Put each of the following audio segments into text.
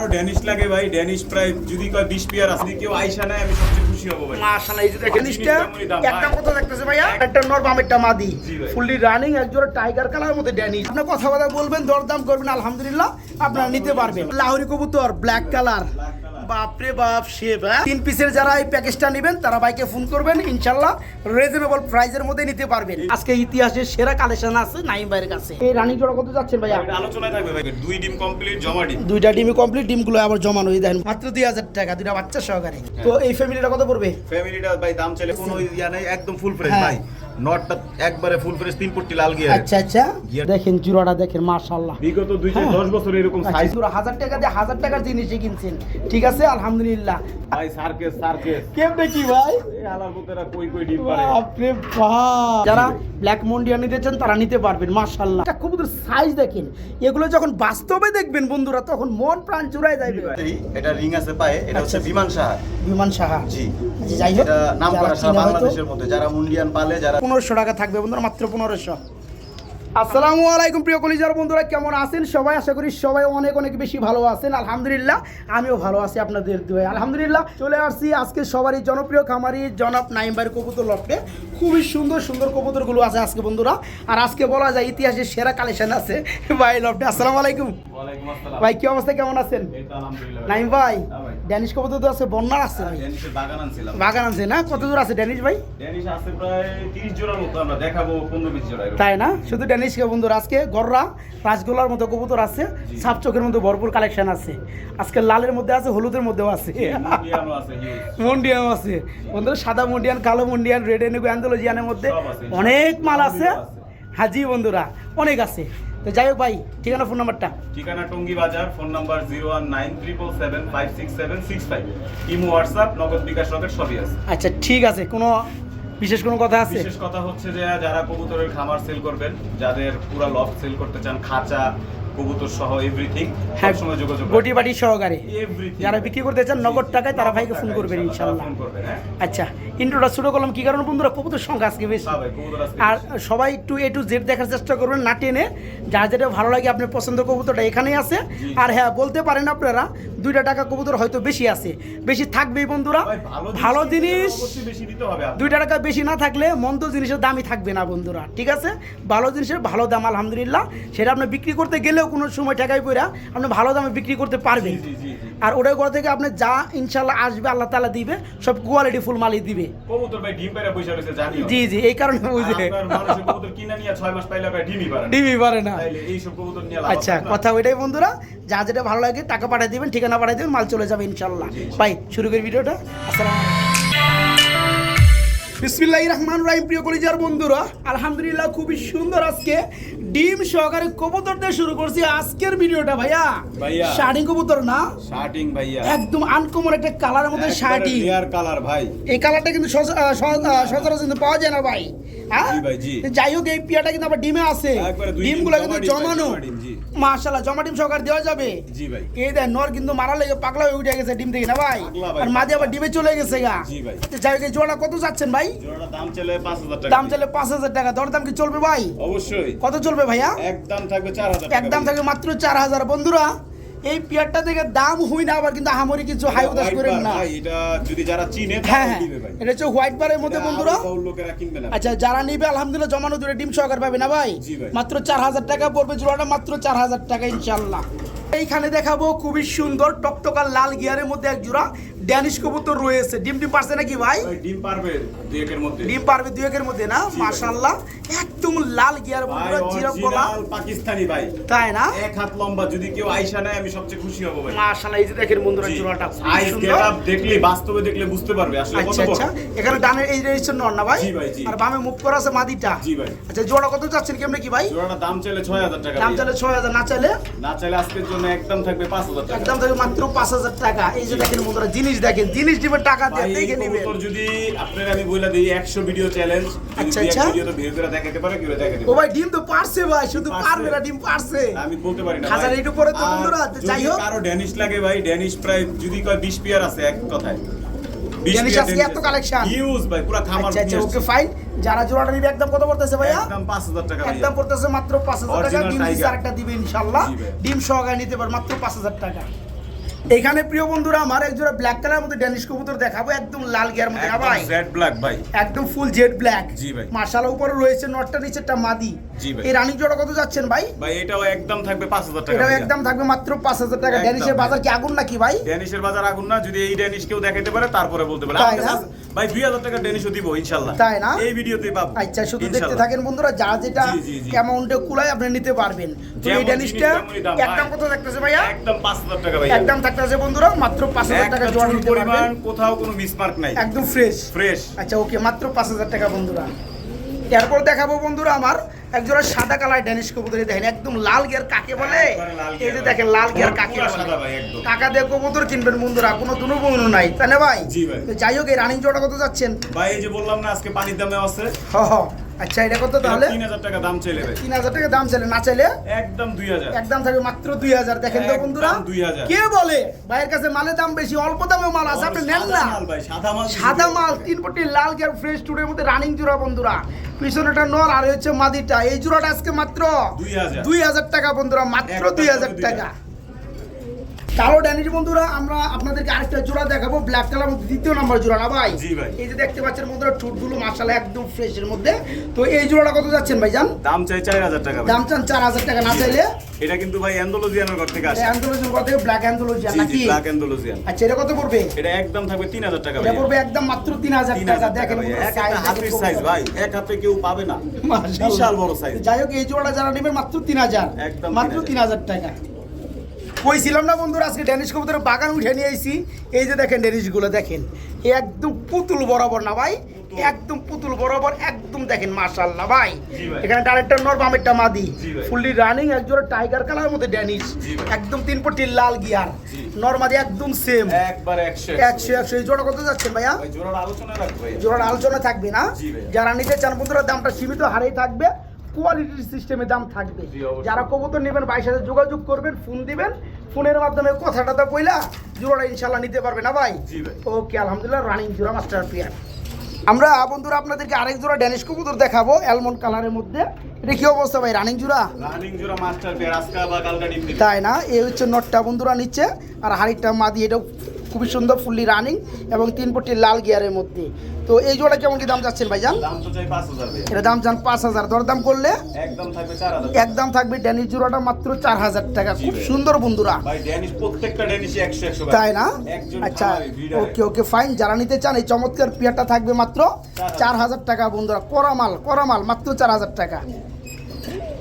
কারো ড্যানিশ লাগে ভাই, ড্যানিশ প্রায় যদি কয় 20 পেয়ার আছে, যদি কেউ আইসা নেয় আমি সবচেয়ে খুশি হব ভাই। মাশাআল্লাহ, এই যে দেখেন ড্যানিশটা একটা কথা দেখতেছে ভাইয়া, একটা নর বাম একটা মাদি, ফুললি রানিং একজোড়া টাইগার কালারের মধ্যে ড্যানিশ। আপনি কথা বলবেন, দরদাম করবেন, আলহামদুলিল্লাহ আপনারা নিতে পারবেন। লাহোরি কবুতর ব্ল্যাক কালার, বাপরে বাপ শেপ। 3 পিসের যারা এই প্যাকেজটা নেবেন তারা বাইকে ফোন করবেন, ইনশাআল্লাহ রিজনেবল প্রাইসের মধ্যে নিতে পারবেন। আজকে ইতিহাসের সেরা কালেকশন আছে নাইম ভাইয়ের কাছে। এই রানিং জোড়া কত যাচ্ছেন ভাইয়া? এটা আলোচনায় থাকবে ভাই। 2 ডিম কমপ্লিট, জমা ডিম। 2টা ডিমই কমপ্লিট, ডিমগুলো আবার জমানো। এই দেখেন মাত্র 2000 টাকা, 2টা বাচ্চা সহকারে। তো এই ফ্যামিলিটা কত পড়বে? ফ্যামিলিটা ভাই দাম চাইলে কোনো ইয়া নাই, একদম ফুল ফ্রেশ ভাই। নটটা একবারে ফুল ফ্রেশ, 3 পট্টি লাল গিয়ার। আচ্ছা আচ্ছা, দেখেন জোড়াটা দেখেন মাশাআল্লাহ। বিগত 2 থেকে 10 বছর এরকম সাইজ। পুরো 1000 টাকা দিয়ে 1000 টাকার জিনিসই কিনছেন, ঠিক আছে আলহামদুলিল্লাহ। ভাই সার্কেস কেমনে কি ভাই? এই আলার পুতেরা কই ডিম পারে। বাপরে বাপ, যারা ব্ল্যাক মন্ডিয়া নিতে চান তারা নিতে পারবেন মাশাআল্লাহ। এটা কবুতর সাইজ দেখেন, এগুলো যখন বাস্তবে দেখবেন বন্ধুরা তখন মন প্রাণ জুড়ায় যাবে। এটা রিং আছে পায়ে, এটা হচ্ছে বিমান সাহা। বিমান সাহা, জি। যাই হোক, এটা নাম করা সারা বাংলাদেশের মধ্যে যারা মুন্ডিয়ান পালে, যারা 1500 টাকা থাকবে বন্ধুরা, মাত্র 1500। আসসালামু আলাইকুম প্রিয় কলিজার বন্ধুরা, কেমন আছেন সবাই? আশা করি সবাই অনেক অনেক বেশি ভালো আছেন। আলহামদুলিল্লাহ আমিও ভালো আছি আপনাদের দোয়ায়। আলহামদুলিল্লাহ চলে আসছি আজকে সবারই জনপ্রিয় খামারি জনাব নাইম ভাইয়ের কবুতর লফটে। খুবই সুন্দর সুন্দর কবুতরগুলো আছে আজকে বন্ধুরা। আর আজকে বলা যায় ইতিহাসের সেরা কালেকশন আছে ভাই লফটে। আসসালামু আলাইকুম। ওয়ালাইকুম আসসালাম ভাই, কি অবস্থা, কেমন আছেন? এই তো আলহামদুলিল্লাহ নাইম ভাই, ড্যানিশ কবুতর তো আছে, বন্যার আছে ভাই, ড্যানিশের বাগান আনছিলাম। বাগান আছে না? কত দূর আছে ড্যানিশ ভাই? ড্যানিশ আছে প্রায় 30 জোড়ার মতো, আমরা দেখাবো 15-20 জোড়া। তাই না? শুধু ড্যানিশ কে বন্ধুরা, আজকে গররা রাজগোলার মতো কবুতর আছে, সাপ চোখের মধ্যে ভরপুর কালেকশন আছে। আজকে লালের মধ্যে আছে, হলুদের মধ্যেও আছে, মুন্ডিয়ানও আছে, মন্ডিয়ান আছে বন্ধুরা, সাদা মন্ডিয়ান, কালো মন্ডিয়ান, রেড এনিগো, অ্যান্ডালুজিয়ানের মধ্যে অনেক মাল আছে। হ্যাঁ জি বন্ধুরা, অনেক আছে। তো যাই হোক ভাই, ঠিকানা ফোন নাম্বারটা? ঠিকানা টঙ্গী বাজার, ফোন নাম্বার 01977756765। ইমো, হোয়াটসঅ্যাপ, নগদ, বিকাশ, রকেট সবই আছে। আচ্ছা ঠিক আছে। কোনো বিশেষ কোনো কথা আছে? বিশেষ কথা হচ্ছে যে যারা কবুতরের খামার সেল করবেন, যাদের পুরো লফট সেল করতে চান, খাঁচা কবুতর সহ এভরিথিং, হ্যাঁ, সবসময় যোগাযোগ বডি বাটি সহকারে এভরিথিং। যারা বিক্রি করতে চান নগদ টাকায় তারা ভাইকে ফোন করবেন ইনশাআল্লাহ। ফোন করবেন। হ্যাঁ আচ্ছা, ইন্ট্রোটা শুরু করলাম কি কারণে বন্ধুরা? কবুতর সংখ্যা আজকে বেশি, হ্যাঁ ভাই, কবুতর আজকে আর সবাই একটু A to Z দেখার চেষ্টা করবেন, না টেনে। যার যেটা ভালো লাগে আপনার পছন্দ কবুতরটা এখানেই আছে। আর হ্যাঁ, বলতে পারেন আপনারা 2টা টাকা কবুতর হয়তো বেশি আছে, বেশি থাকবেই বন্ধুরা। ভালো জিনিস অবশ্যই বেশি দিতে হবে। 2টা টাকা বেশি না থাকলে মন্দ জিনিসের দামই থাকবে না বন্ধুরা, ঠিক আছে? ভালো জিনিসের ভালো দাম আলহামদুলিল্লাহ। সেটা আপনি বিক্রি করতে গেলেও কোনো সময় টাকায় পড়া আপনি ভালো দামে বিক্রি করতে পারবেন। আর ওটাই করে থেকে আপনি যা ইনশাল্লাহ আসবে আল্লাহ তাআলা দিবে, সব কোয়ালিটি ফুল মালই দিবে। কবুতর ভাই ডিম পায়রা পয়সা রয়েছে জানি। জি জি, এই কারণে বুঝে আপনার মানুষের কবুতর কিনে নিয়ে 6 মাস পাইলে ভাই ডিমই পারে না। ডিমই পারে না। তাইলে এই সব কবুতর নিয়ে লাভ আচ্ছা, আছে না? কথা ওইটাই বন্ধুরা, যা যেটা ভালো লাগে টাকা পাঠিয়ে দিবেন, ঠিকানা পাঠিয়ে দিবেন, মাল চলে যাবে ইনশাল্লাহ। ভাই শুরু করি ভিডিওটা। আসসালামু আলাইকুম। বিসমিল্লাহির রহমানির রহিম। প্রিয় কলিজার বন্ধুরা, আলহামদুলিল্লাহ খুবই সুন্দর আজকে ডিম সহকারে কবুতর দিয়ে শুরু করছি আজকের ভিডিওটা। ভাইয়া শার্টিং কবুতর না? শার্টিং ভাইয়া, একদম আনকমন একটা কালারের মধ্যে শার্টিং। লেয়ার কালার ভাই। এই কালারটা কিন্তু সচরাচর কিন্তু পাওয়া যায় না ভাই। হ্যাঁ জি ভাই, জি। যাই হোক, এই পিয়াটা কিন্তু আবার ডিমে আছে, ডিমগুলো কিন্তু জমানো। মাশাআল্লাহ, জমা ডিম সহকারে দেওয়া যাবে। জি ভাই। এই দেখ নর কিন্তু মারা লেগে পাগলা হয়ে উঠে গেছে ডিম থেকে না ভাই, আর মাঝে আবার ডিমে চলে গেছে গা। জি ভাই। যাই হোক, এই জোড়া কত যাচ্ছেন ভাই? জোড়াটা দাম চলে 5000 টাকা। দাম চলে 5000 টাকা। দরদাম কি চলবে ভাই? অবশ্যই। কত চলবে ভাইয়া? একদম থাকবে 4000 টাকা। একদম থাকবে মাত্র 4000। বন্ধুরা, এই পিয়ারটা থেকে দাম হই না, আবার কিন্তু আহামরি কিছু হাই উদাস করেন না। ভাই এটা যদি যারা চিনে হ্যাঁ তারা দিবে ভাই। এটা হচ্ছে হোয়াইট বারের মধ্যে বন্ধুরা। বহু লোকেরা কিনবে না। আচ্ছা, যারা নিবে আলহামদুলিল্লাহ জমানো দূরে ডিম সহকার পাবে না ভাই। জি ভাই। মাত্র 4000 টাকা পড়বে জোড়াটা, মাত্র 4000 টাকা ইনশাআল্লাহ। এইখানে দেখাবো খুবই সুন্দর টকটকা লাল গিয়ারের মধ্যে এক জোড়া ড্যানিশ কবুতর রয়েছে। ডিম পারছে নাকি ভাই? ডিম পারবে 2-1 এর মধ্যে। ডিম পারবে 2-1 এর মধ্যে না? মাশাআল্লাহ, একদম লাল গিয়ার বন্ধুরা, জিরাফ গলা। পাকিস্তানি ভাই, তাই না? এক হাত লম্বা, যদি কেউ আইসা নেয় আমি সবচেয়ে খুশি হব ভাই। মাশাআল্লাহ, এই যে দেখেন বন্ধুরা জোড়াটা সাইজ গেটআপ দেখলে, বাস্তবে দেখলে বুঝতে পারবে আসলে কত আচ্ছা বড়। আচ্ছা, এখানে ডানের এই রেজিস্টার নর না ভাই? জি ভাই, জি। আর বামে মুভ করা আছে মাদিটা। জি ভাই। আচ্ছা, জোড়া কত যাচ্ছেন কেমনে কি ভাই? জোড়াটা দাম চাইলে 6000 টাকা। দাম চাইলে 6000, না চাইলে? না চাইলে আজকের জন্য একদম থাকবে 5000 টাকা। একদম থাকবে মাত্র 5000 টাকা। এই যে দেখেন বন্ধুরা, জিনিস দেখেন, জিনিস দিবেন টাকা দিয়ে, ভাই, দেখে এই নেবেন। কবুতর যদি আপনারা আমি বইলা দেই 100 ভিডিও চ্যালেঞ্জ, আচ্ছা, যদি আচ্ছা। এক ভিডিও তো ভিউ করে দেখাতে পারে, কেউ দেখাতে ও পারে। ভাই, ডিম তো পারছে ভাই, শুধু পারছে। পারবে না, ডিম পারছে। আমি বলতে পারি না হাজার ভাই। একটু পরে তো আর বন্ধুরা, যাই যদি হোক। কারো ড্যানিশ লাগে ভাই, ড্যানিশ প্রায় যদি কয় 20 পেয়ার আছে এক কথায়। 20 ড্যানিশ পেয়ার আজকে এত কালেকশন। ইউজ ভাই, পুরো খামার আচ্ছা আচ্ছা, নিয়ে ওকে আসছে। ফাইন। যারা জোড়াটা নিবে একদম কত পড়তেছে ভাইয়া? একদম 5000 টাকা ভাই। একদম পড়তেছে মাত্র 5000 টাকা। Original ডিম tiger। আরেকটা দিবে ইনশাআল্লাহ। জি ভাই। ডিম সহকারে নিতে পার মাত্র 5000 টাকা। এখানে প্রিয় বন্ধুরা আমার এক জোড়া ব্ল্যাক কালার মধ্যে ড্যানিশ কবুতর দেখাবো, একদম লাল গিয়ার মধ্যে না ভাই, জেড ব্ল্যাক ভাই, একদম ফুল জেড ব্ল্যাক। জি ভাই। মাশাআল্লাহ, উপরে রয়েছে নটটা, নিচেরটা মাদি। জি ভাই। এই রানিং জোড়া কত যাচ্ছেন ভাই? ভাই এটাও একদম থাকবে 5000 টাকা। এটাও একদম থাকবে মাত্র 5000 টাকা। একদম। ড্যানিশের বাজার কি আগুন নাকি ভাই? ড্যানিশের বাজার আগুন না, যদি এই ড্যানিশ কেউ দেখাইতে পারে তারপরে বলতে পারে। তাই না? ভাই 2000 টাকা ড্যানিশও দিব ইনশাআল্লাহ। তাই না? এই ভিডিওতেই পাবো। আচ্ছা, শুধু দেখতে ইনশাআল্লাহ। থাকেন বন্ধুরা, যা যেটা জি, জি, জি। অ্যামাউন্টে কুলায় আপনি নিতে পারবেন। তো এই যেমন ড্যানিশটা জিনিস তেমনই দাম, একদম ভাই। কত থাকতেছে ভাইয়া? একদম 5000 টাকা ভাই। একদম থাকতেছে বন্ধুরা মাত্র 5000 টাকা জোড়া নিতে পরিমাণ পারবেন, কোথাও কোনো মিসমার্ক নাই, একদম ফ্রেশ। ফ্রেশ। আচ্ছা ওকে, মাত্র 5000 টাকা বন্ধুরা। এরপর দেখাবো বন্ধুরা আমার একজোড়া সাদা কালার ড্যানিশ কবুতর, দেখেন একদম লাল গিয়ার কাকে বলে। একবারে লাল এই গিয়ার যে ভাই। দেখেন লাল গিয়ার কাকে পুরা বলে। সাদা ভাই একদম। টাকা দিয়ে কবুতর কিনবেন বন্ধুরা, কোনো দুনুবনু নাই, তাই না ভাই? জি ভাই। তো যাই হোক, এই রানিং জোড়া কত যাচ্ছেন ভাই এই যে বললাম না আজকে পানির দামে আছে, হ হ। আচ্ছা, এটা কত তাহলে? 3000 টাকা দাম চলে ভাই। 3000 টাকা দাম চাইলে, না চাইলে একদম 2000। একদম থাকবে মাত্র 2000। দেখেন তো একদম বন্ধুরা, 2000 কে বলে ভাইয়ের কাছে মালের দাম বেশি, অল্প দামে মাল আছে, আপনি নেন সাদা না। মাল ভাই, সাদা মাল। সাদা মাল, 3 পটি লাল গিয়ার ফ্রেশ টুডের মধ্যে রানিং জোড়া বন্ধুরা। পিছনেটা নর আর হচ্ছে মাদিটা। এই জোড়াটা আজকে মাত্র 2000 টাকা বন্ধুরা, মাত্র একদম 2000 করে টাকা। কালো ড্যানিশ বন্ধুরা, আমরা আপনাদেরকে আরেকটা জোড়া দেখাবো, ব্ল্যাক কালার মধ্যে দ্বিতীয় নাম্বার জোড়া না ভাই? জি ভাই। এই যে দেখতে পাচ্ছেন বন্ধুরা, ঠোঁটগুলো মাশাআল্লাহ একদম ফ্রেশ এর মধ্যে। তো এই জোড়াটা কত যাচ্ছেন ভাইজান? দাম চাই 4000 টাকা ভাই। দাম চান 4000 টাকা, না চাইলে এটা কিন্তু ভাই অ্যান্ডালুজিয়ানের ঘর থেকে আসে। অ্যান্ডালুজিয়ান কথা, ব্ল্যাক অ্যান্ডালুজিয়ান নাকি? Black Andalusian. আচ্ছা, এটা কত পড়বে? এটা একদম থাকবে 3000 টাকা এটা ভাই। পড়বে একদম মাত্র 3000 টাকা। দেখেন ভাই, বন্ধুরা, এক একটা size হাতের দেখেন সাইজ কত। ভাই, এক হাতে কেউ পাবে না, মাশাআল্লাহ। বিশাল বড় সাইজ। যাই হোক, এই জোড়াটা যারা নেবেন মাত্র 3000, একদম মাত্র 3000 টাকা। কইছিলাম না বন্ধুরা, আজকে ড্যানিশ কবুতরের বাগান উঠে নিয়ে আইছি। এই যে দেখেন ড্যানিশগুলো, দেখেন একদম পুতুল বরাবর না ভাই, একদম পুতুল বরাবর, একদম দেখেন মাশাআল্লাহ ভাই। জি ভাই। এখানে ডাইরেক্টর নর, বামেরটা মাদি, জি ভাই। ফুললি রানিং একজোড়া টাইগার কালারের মধ্যে ড্যানিশ, জি ভাই। একদম 3 পটি লাল গিয়ার, জি। নর মাদি একদম সেম, একবার 100 100। এই জোড়া কত যাচ্ছেন ভাইয়া? ভাই জোড়ার আলোচনা রাখবো ভাই। জোড়ার আলোচনা থাকবে না? জি ভাই। যারা নিতে চান বন্ধুরা, দামটা সীমিত হারেই থাকবে, কোয়ালিটির সিস্টেমে দাম থাকবে। জি, অবশ্যই। যারা কবুতর নেবেন ভাইয়ের সাথে যোগাযোগ করবেন, ফোন দিবেন, ফোনের মাধ্যমে কথাটা তো কইলা জোড়াটা ইনশাল্লাহ নিতে পারবে না ভাই? জি ভাই। ওকে, আলহামদুলিল্লাহ, রানিং জোড়া মাস্টার পিয়ার। আমরা বন্ধুরা আপনাদেরকে আরেক জোড়া ড্যানিশ কবুতর দেখাবো অ্যালমন্ড কালারের মধ্যে। এটা কি অবস্থা ভাই, রানিং জোড়া? রানিং জোড়া মাস্টার পেয়ার, আজকে বা কালকে ডিম দিবে। তাই না? এই হচ্ছে নটটা বন্ধুরা নিচ্ছে, আর হাড়িটা মাদি, এটাও খুবই সুন্দর, ফুললি রানিং এবং 3 পটি লাল গিয়ারের মধ্যে। তো এই জোড়া কেমন কি দাম যাচ্ছেন ভাইজান? দাম তো চাই 5000 ভাই। এটা দাম চান 5000, দরদাম করলে একদম থাকবে 4000। একদম থাকবে ড্যানিশ জোড়াটা মাত্র 4000 টাকা। জি খুব ভাই। সুন্দর বন্ধুরা, ভাই ড্যানিশ প্রত্যেকটা ড্যানিশই 100 ভাই। তাই না? একজন আচ্ছা, খামারি, breeder। ওকে ওকে, ফাইন। যারা নিতে চান এই চমৎকার পেয়ারটা থাকবে মাত্র 4000 টাকা বন্ধুরা। করামাল মাত্র 4000 টাকা।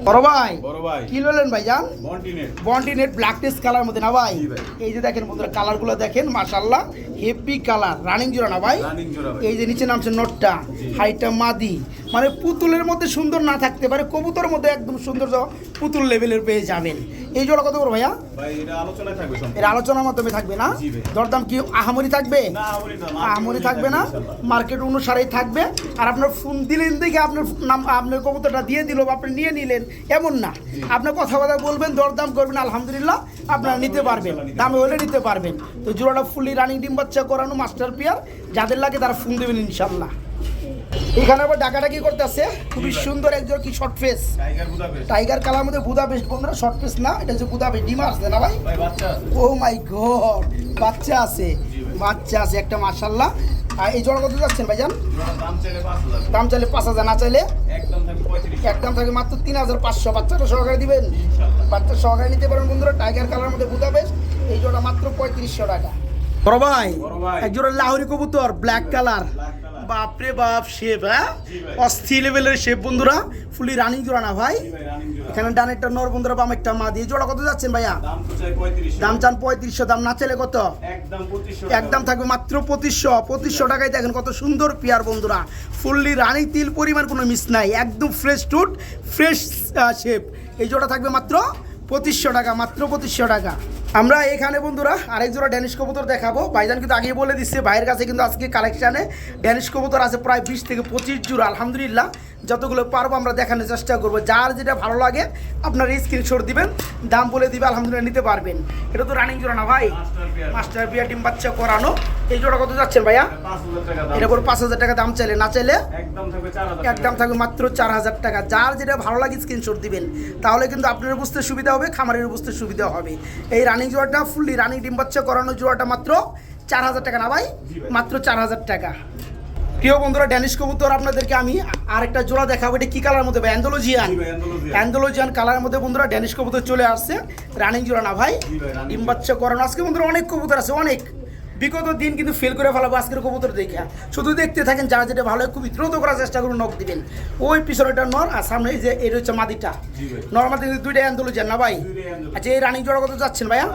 বড় ভাই, বড় ভাই কি ললেন ভাইজান? মন্টিনেট। বন্টিনেট ব্ল্যাক টেস্ট কালার মধ্যে না ভাই? জি ভাই। এই যে দেখেন বন্ধুরা, কালারগুলো দেখেন মাশাআল্লাহ, হেভি কালার, রানিং জোড়া না ভাই? রানিং জোড়া ভাই। এই যে নিচে নামছে নোটটা, জি। হাইটটা মাদি, মানে পুতুলের মধ্যে সুন্দর না থাকতে পারে, কবুতরের মধ্যে একদম সৌন্দর্য পুতুল লেভেলের পেয়ে যাবেন। এই জোড়া কত করে ভাইয়া? ভাই এটা আলোচনায় থাকবে সম্পূর্ণ। এর আলোচনার মাধ্যমে থাকবে না? জি ভাই। দরদাম কি আহামরি থাকবে? না আমরি না, আহামরি থাকবে না, মার্কেট অনুসারেই থাকবে। আর আপনার ফোন দিলেন দেখে আপনার নাম, আপনার কবুতরটা দিয়ে দিল, আপনি নিয়ে নিলেন এমন না। আপনার কথাবার্তা বলবেন, দরদাম করবেন, আলহামদুলিল্লাহ আপনারা নিতে পারবেন, দামে হলে নিতে পারবেন। তো জোড়াটা ফুললি রানিং ডিম বাচ্চা করানো মাস্টার পিয়ার, যাদের লাগে তারা ফোন দেবেন ইনশাল্লাহ। এখানে আবার ডাকাটা কি করতে আছে, খুবই জি ভাই। সুন্দর একজন কি short face, tiger Budapest. Tiger colour মধ্যে বুদাপেস্ট বন্ধুরা, শর্ট ফেস না, এটা হচ্ছে বুদাপেস্ট, ডিম আসছে না ভাই? ভাই বাচ্চা আছে। ও মাই গড, বাচ্চা আছে, জি ভাই। বাচ্চা আছে একটা মাশাআল্লাহ। আর এই জোড়া কত যাচ্ছেন ভাইজান? জোড়ার দাম চাইলে 5000। দাম চাইলে 5000, না চাইলে একদম থাকবে 35। একদম থাকে মাত্র 3500। বাচ্চাটা সহকারে দিবেন? ইনশাআল্লাহ। বাচ্চা সহকারে নিতে পারেন বন্ধুরা, টাইগার কালার মধ্যে বুদাপেস্ট। এই জোড়া মাত্র 3500 টাকা। বড় ভাই, বড় ভাই। এক জোড়া লাহোরি কবুতর ব্ল্যাক কালার, ব্ল্যাক কালার। বাপরে বাপ, শেপ হ্যাঁ, জি ভাই। অস্থির লেভেলের শেপ বন্ধুরা, ফুলি রানিং জোড়া না ভাই? জি ভাই রানিং জোড়া। এখানে ডানেরটা নর বন্ধুরা, বামেরটা মাদি। এই জোড়া কত যাচ্ছেন ভাইয়া? দাম তো চাই 35। দাম চান 3500, দাম না চাইলে কত? একদম 2500। একদম থাকবে মাত্র 2500 টাকায়। দেখেন কত সুন্দর পেয়ার বন্ধুরা, ফুললি রানিং, তিল পরিমাণ কোনো মিস নাই, একদম ফ্রেশ টুট, ফ্রেশ শেপ। এই জোড়া থাকবে মাত্র 2500 টাকা, মাত্র 2500 টাকা। আমরা এখানে বন্ধুরা আরেক জোড়া ড্যানিশ কবুতর দেখাবো। ভাইজান কিন্তু আগেই বলে দিচ্ছে, ভাইয়ের কাছে কিন্তু আজকে কালেকশানে ড্যানিশ কবুতর আছে প্রায় 20 থেকে 25 জোড়া। আলহামদুলিল্লাহ, যতগুলো পারবো আমরা দেখানোর চেষ্টা করবো। যার যেটা ভালো লাগে আপনার স্ক্রিনশট দিবেন, দাম বলে দিবে, আলহামদুলিল্লাহ নিতে পারবেন। এটা তো রানিং জোড়া না ভাই? Master pair. মাস্টার বিয়া ডিম বাচ্চা করানো। এই জোড়া কত যাচ্ছেন ভাইয়া? 5000 টাকা দাম। এটা করে 5000 টাকা দাম চাইলে, না চাইলে একদম থাকবে 4000। একদম থাকবে মাত্র 4000 টাকা। যার যেটা ভালো লাগে স্ক্রিনশট দিবেন, তাহলে কিন্তু আপনার বুঝতে সুবিধা হবে, খামারের বুঝতে সুবিধা হবে। এই রানিং রানিং জোড়াটা ফুললি রানিং ডিম বাচ্চা করানো জোড়াটা মাত্র 4000 টাকা না ভাই? মাত্র 4000 টাকা। প্রিয় বন্ধুরা, ড্যানিশ কবুতর আপনাদেরকে আমি আরেকটা জোড়া দেখাবো। এটা কি কালার মধ্যে ভাই? অ্যান্ডোলজিয়ান কালারের মধ্যে বন্ধুরা ড্যানিশ কবুতর চলে আসছে। রানিং জোড়া না ভাই? ডিম বাচ্চা করানো। আজকে বন্ধুরা অনেক কবুতর আছে, অনেক। বিগত দিন কিন্তু ফেল করে ফেলাবো আজকের কবুতর দেখে। শুধু দেখতে থাকেন, যারা যেটা ভালো খুবই দ্রুত করার চেষ্টা করুন, নখ দিবেন। ওই পিছনেটা নর আর সামনে এই যে এটা হচ্ছে মাদিটা। নর্মাল দুইটা অ্যান্ডোলজিয়ান না ভাই? আচ্ছা, এই রানিং জোড়া কত যাচ্ছেন ভাইয়া?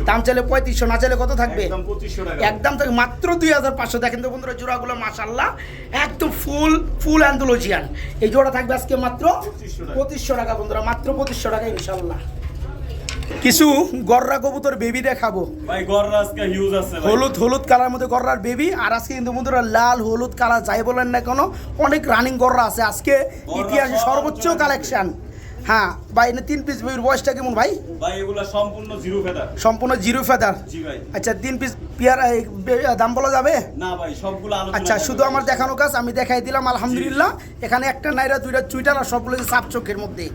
দাম চাইলে 3500, না চাইলে কত থাকবে? একদম থাকবে মাত্র 2500। দেখেন তো বন্ধুরা জোড়াগুলো মাশাআল্লাহ একদম ফুল অ্যান্ডোলজিয়ান। এই জোড়া থাকবে আজকে মাত্র 2500 টাকা বন্ধুরা, মাত্র 2500 টাকা ইনশাআল্লাহ। কিছু গররা কবুতর বেবি দেখাবো ভাই। গররা আজকে হিউজ আছে ভাই। হলুদ কালার মধ্যে গররার বেবি। আর আজকে কিন্তু বন্ধুরা লাল হলুদ কালার যাই বলেন না কেন, অনেক রানিং গররা আছে আজকে। ইতিহাসে সর্বোচ্চ কালেকশন। হ্যাঁ ভাই, 3 পিস বেবির বয়সটা কেমন ভাই? ভাই এগুলা সম্পূর্ণ জিরো ফেদার। সম্পূর্ণ জিরো ফেদার? জি ভাই। আচ্ছা, 3 পিস পিয়ার দাম বলা যাবে না ভাই, সবগুলো আলোচনা। আচ্ছা, শুধু আমার দেখানো কাজ আমি দেখাই দিলাম আলহামদুলিল্লাহ। এখানে একটা নাইরা দুইটা চুইটার আর সবগুলো সাপ চোখের মধ্যে।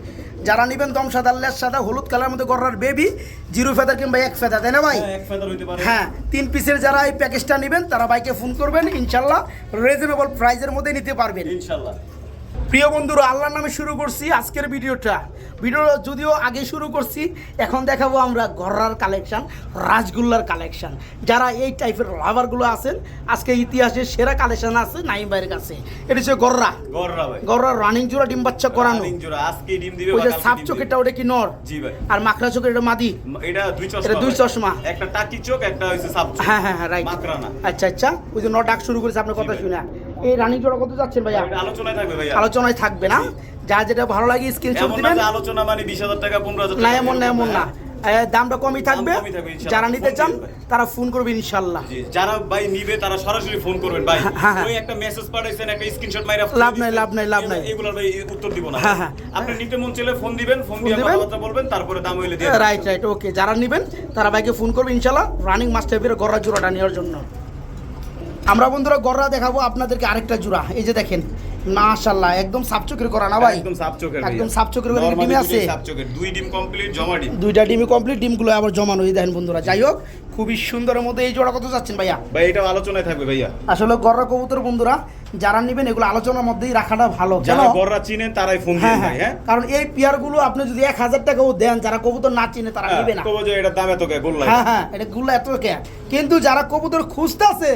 যারা নেবেন দম সাদা লেস সাদা হলুদ কালার মধ্যে গররার বেবি, জিরো ফেদার কিংবা 1 ফেদার, তাই না ভাই? এক ফেদার হইতে পারে। হ্যাঁ, 3 পিসের যারা এই প্যাকেজটা নেবেন তারা বাইকে ফোন করবেন, ইনশাল্লাহ রিজনেবল প্রাইসের মধ্যে নিতে পারবেন ইনশাআল্লাহ। প্রিয় বন্ধুরা, আল্লাহর নামে শুরু করছি আজকের ভিডিওটা। ভিডিও যদিও আগে শুরু করছি, এখন দেখাবো আমরা গররার কালেকশন, রাজগুল্লার কালেকশন। যারা এই টাইপের লাভারগুলো আছেন, আজকে ইতিহাসের সেরা কালেকশন আছে নাইম ভাইয়ের কাছে। এটা হচ্ছে গররা। গররা রানিং জোড়া ডিম বাচ্চা করানো। আজকে ডিম দিবে। ওই যে সাপ চোখেরটা ওটা কি নর? জি ভাই। আর মাকড়া চোখের এটা মাদি? এটা দুই চশমা। এটা দুই চশমা। একটা টাকি চোখ, একটা হইছে সাপ চোখ। হ্যাঁ, রাইট। মাকড়া না। আচ্ছা, ওই যে নর ডাক শুরু করেছে আপনার কথা শুনে। এই রানিং জোড়া কত যাচ্ছেন ভাইয়া? আলোচনায় থাকবে ভাইয়া। আলোচনায় থাকবে না? যা যেটা ভালো লাগে স্ক্রিনশট দিবেন। আলোচনা মানে 20000 টাকা 15000 টাকা। না, এমন না। দামটা কমই থাকবে। যারা নিতে চান তারা ফোন করবেন ইনশাআল্লাহ। যারা ভাই নিবে তারা সরাসরি ফোন করবেন ভাই। ওই একটা মেসেজ পাঠাইছেন, একটা স্ক্রিনশট মাইরা লাভ নাই। এগুলা ভাই উত্তর দিব না। আপনি নিতে মন চাইলে ফোন দিবেন, ফোন দিয়ে কথা বলবেন, তারপরে দাম হইলে দিয়ে। রাইট, ওকে। যারা নেবেন তারা ভাইকে ফোন করবেন ইনশাআল্লাহ রানিং মাস্টারফির গররা জোড়াটা নেওয়ার জন্য। আমরা বন্ধুরা গররা দেখাবো আপনাদেরকে আরেকটা জোড়া। এই যে দেখেন মাশাআল্লাহ একদম সাপচোকের করা না ভাই? একদম সাপচোকের ডিমে আছে। দুই ডিম কমপ্লিট, জমা ডিম। দুইটা ডিমই কমপ্লিট, ডিমগুলো আবার জমানো। এই দেখেন বন্ধুরা, যাই হোক খুবই সুন্দরের মধ্যে। এই জোড়া কত যাচ্ছেন ভাইয়া? ভাই এটা আলোচনায় থাকবে ভাইয়া। আসলে গররা কবুতর বন্ধুরা যারা নেবেন এগুলো আলোচনার মধ্যেই রাখাটা ভালো। যারা গররা চিনেন তারাই ফোন দিবেন ভাই। হ্যাঁ, কারণ এই পেয়ারগুলো আপনি যদি 1000 টাকাও দেন, যারা কবুতর না চিনে তারা নেবে না। কবুতর এটা দাম এত কে গোল্লা? হ্যাঁ, এটা গুল্লা এত কে। কিন্তু যারা কবুতর খুঁজতেছে,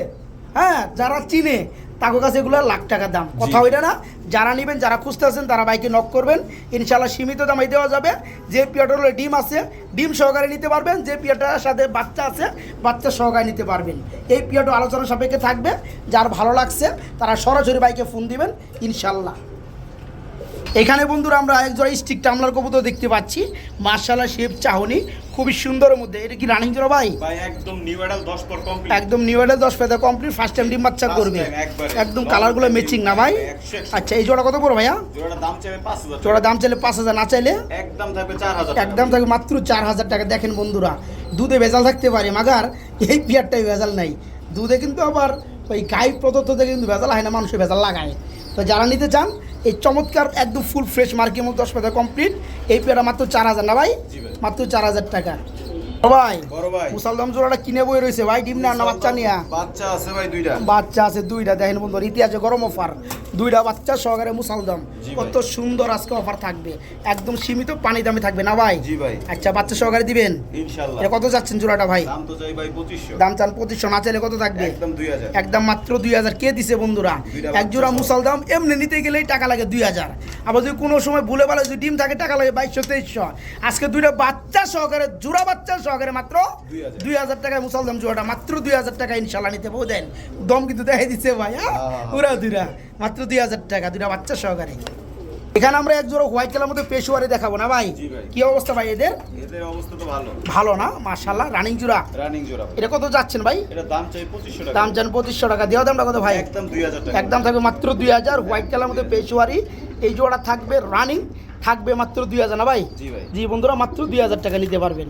হ্যাঁ, যারা চিনে তার কাছে এগুলো লাখ টাকা দাম। কথা ওইটা না? যারা নেবেন, যারা খুঁজতে আছেন তারা বাইকে নক করবেন, ইনশাআল্লাহ সীমিত দামে দেওয়া যাবে। যে পিয়ারটার ডিম আছে ডিম সহকারে নিতে পারবেন, যে পিয়ারটার সাথে বাচ্চা আছে বাচ্চা সহকারে নিতে পারবেন। এই পিয়ারটা আলোচনা সাপেক্ষে থাকবে। যার ভালো লাগছে তারা সরাসরি বাইকে ফোন দিবেন ইনশাআল্লাহ। এখানে বন্ধুরা আমরা এক জোড়া স্টিক টামলার কবুতর দেখতে পাচ্ছি, মাশাআল্লাহ শেপ চাহনি খুবই সুন্দরের মধ্যে। এটা কি রানিং জোড়া ভাই? ভাই একদম নিউ অ্যাডাল 10 পর কমপ্লিট। একদম নিউ অ্যাডাল 10 ফেদা কমপ্লিট, ফার্স্ট টাইম ডিম বাচ্চা করবে। একদম কালারগুলো ম্যাচিং না ভাই? আচ্ছা, এই জোড়া কত পড়ো ভাইয়া? জোড়ার দাম চাইবে 5000। জোড়া দাম চাইলে 5000, না চাইলে একদম থাকবে 4000। একদম থাকবে মাত্র 4000 টাকা। দেখেন বন্ধুরা, দুধে ভেজাল থাকতে পারে, মাগার এই পিয়ারটাই ভেজাল নাই। দুধে কিন্তু আবার ওই গাই প্রদত্ত থেকে কিন্তু ভেজাল হয় না, মানুষের ভেজাল লাগায়। তো যারা নিতে চান এই চমৎকার একদম ফুল ফ্রেশ মার্কের মধ্যে 10 ফেদা কমপ্লিট এই পেয়ারটা মাত্র 4000 না ভাই? মাত্র 4000 টাকা। ভাই মুসালদম জোড়াটা কিনে বই রয়েছে ভাই, ডিম না বাচ্চা নিয়া? বাচ্চা আছে ভাই, দুইটা বাচ্চা আছে, দুইটা। দেখেন বন্ধুরা, ইতিহাসে গরম অফার, দুইটা বাচ্চা সহকারে মুসালদম। কত সুন্দর আজকে অফার থাকবে, একদম সীমিত পানি দামে থাকবে না ভাই? জি ভাই। আচ্ছা, বাচ্চা সহকারে দিবেন ইনশাআল্লাহ। এটা কত যাচ্ছেন জোড়াটা ভাই? দাম তো চাই ভাই 2500। দাম চান 2500, না চাইলে কত থাকবে? একদম 2000। একদম মাত্র 2000। কে দিছে বন্ধুরা? এক জোড়া মুসালদম এমনি নিতে গেলেই টাকা লাগে 2000। আবার যদি কোনো সময় ভুলে ভালো যদি ডিম থাকে টাকা লাগে 2200-2300। আজকে দুইটা বাচ্চা সহকারে, জোড়া বাচ্চা সহকারে মাত্র 2000 টাকায় মুসালদম জোড়াটা মাত্র 2000 টাকা ইনশাআল্লাহ নিতে পারবো। দেন দম কিন্তু দেখাই দিচ্ছে ভাই। পুরা দুইটা মাত্র 2000 টাকা, দুইটা বাচ্চা সহকারে। এখানে আমরা এক জোড়া হোয়াইট কালার মধ্যে পেশোয়ারি দেখাবো না ভাই? কি অবস্থা ভাই এদের? এদের অবস্থা তো ভালো। ভালো না? মাশাআল্লাহ রানিং জোড়া। এটা কত যাচ্ছেন ভাই? এটা দাম চাই 2500 টাকা। দাম চান 2500 টাকা। দেওয়া দামটা কত ভাই? একদম 2000 টাকা। একদম থাকবে মাত্র 2000। হোয়াইট কালার মধ্যে পেশোয়ারি এই জোড়া থাকবে রানিং, থাকবে মাত্র 2000 না ভাই? জি ভাই। জি বন্ধুরা, মাত্র 2000 টাকা নিতে পারবেন।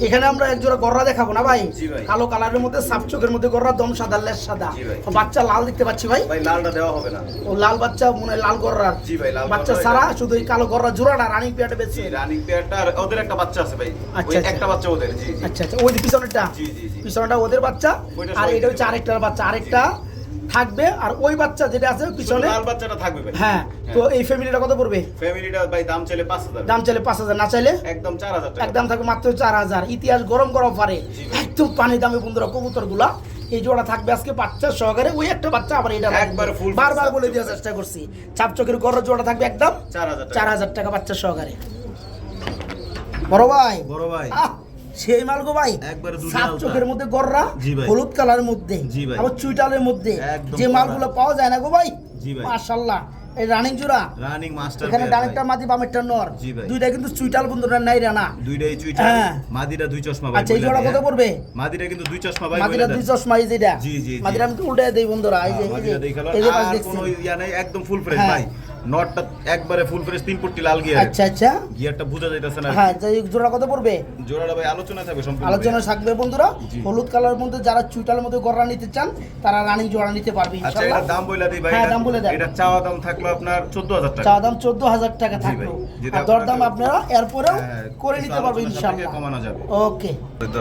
এখানে আমরা এক জোড়া গররা দেখাবো না ভাই? জি ভাই। কালো কালারের মধ্যে সাপ চোখের মধ্যে গররা, দম সাদা, লেজ সাদা। জি ভাই। বাচ্চা লাল দেখতে পাচ্ছি ভাই। ভাই লালটা দেওয়া হবে না। ও লাল বাচ্চা মনে হয় লাল গররা। জি ভাই, লাল বাচ্চা গররা সারা এটা। শুধু এই কালো গররা জোড়াটা রানিং পেয়ারটা বেশি। জি, রানিং পেয়ারটা আর ওদের একটা বাচ্চা আছে ভাই। আচ্ছা, ওই আচ্ছা। একটা বাচ্চা ওদের। জি জি। আচ্ছা আচ্ছা, ওই যে পিছনেরটা। জি জি জি। পিছনেরটা ওদের বাচ্চা, ওইটা আর সবাই এটা হচ্ছে আরেকটার বাচ্চা, আরেকটা থাকবে। আর ওই বাচ্চা যেটা আছে শুধু পিছনে, লাল বাচ্চাটা থাকবে ভাই। হ্যাঁ। তো এই ফ্যামিলিটা কত পড়বে? ফ্যামিলিটা ভাই দাম চাইলে 5000। দাম চাইলে 5000, না চাইলে একদম 4000 টাকা। একদম থাকবে মাত্র 4000। ইতিহাস গরম করা পারে জি ভাই। একদম পানি দামে বন্ধুরা কবুতর গুলা। এই জোড়া থাকবে আজকে বাচ্চা সহকারে, ওই একটা বাচ্চা আবার এটা একবারে full বারবার বলে চাপ দেওয়ার চোখ। চেষ্টা করছি। চাপ চোখের গড় জোড়া থাকবে একদম 4000 টাকা। 4000 টাকা বাচ্চা সহকারে। বড় ভাই, বড় ভাই আহ, সেই মাল গো ভাই। একবারে দুধে সাত আলতা। চোখের মধ্যে গররা, জি ভাই। হলুদ কালারের মধ্যে, জি ভাই। আবার চুইটালের মধ্যে একদম যে মালগুলো পাওয়া যায় না গো ভাই। জি ভাই। মাশাআল্লাহ, এই রানিং জোড়া। রানিং মাস্টার এখানে ডানেরটা মাদি বামেরটা নর। জি ভাই। দুইটা কিন্তু চুইটাল বন্ধুরা নাই রানা। দুইটাই চুইটা হ্যাঁ। মাদিরা দুই চশমা ভাই আচ্ছা, এই বলে জোড়া দেয়, কত হ্যাঁ। পড়বে? মাদিরা কিন্তু দুই চশমা ভাই মাদিরা বলে দুই দেয়। চশমা, এই যেটা জি, জি, জি। মাদিরা আমি উল্টে দেই বন্ধুরা, এই যে এই যে মাদিরা দেখালো এই যে পাশ আর দেখছি। কোনো ইয়া নাই, একদম ফুল ফ্রেশ হ্যাঁ। ভাই। নটটা একবারে ফুল ফ্রেশ, 3 পট্টি লাল গিয়ার। আচ্ছা আচ্ছা, গিয়ারটা বুঝা যাইতাছে না। হ্যাঁ। এই জোড়া কত পড়বে? জোড়াটা ভাই আলোচনা থাকবে সম্পূর্ণ। আলোচনা থাকবে বন্ধুরা। জি। হলুদ কালারের মধ্যে যারা চুইটালের মধ্যে গররা নিতে চান তারা রানিং জোড়া নিতে পারবে আচ্ছা, ইনশাআল্লাহ। এটার দাম বইলা দিই ভাই। হ্যাঁ, দাম বলে দেন। এটা চাওয়া দাম থাকলো আপনার 14000 টাকা। চা দাম 14000 টাকা জি থাকলো। ভাই। যদি আর দরদাম আপনারা- আপনারা এরপরেও হ্যাঁ, করে কিছু নিতে পারবে আলোচনা ইনশাআল্লাহ। সাপেক্ষে কমানো যাবে। ওকে।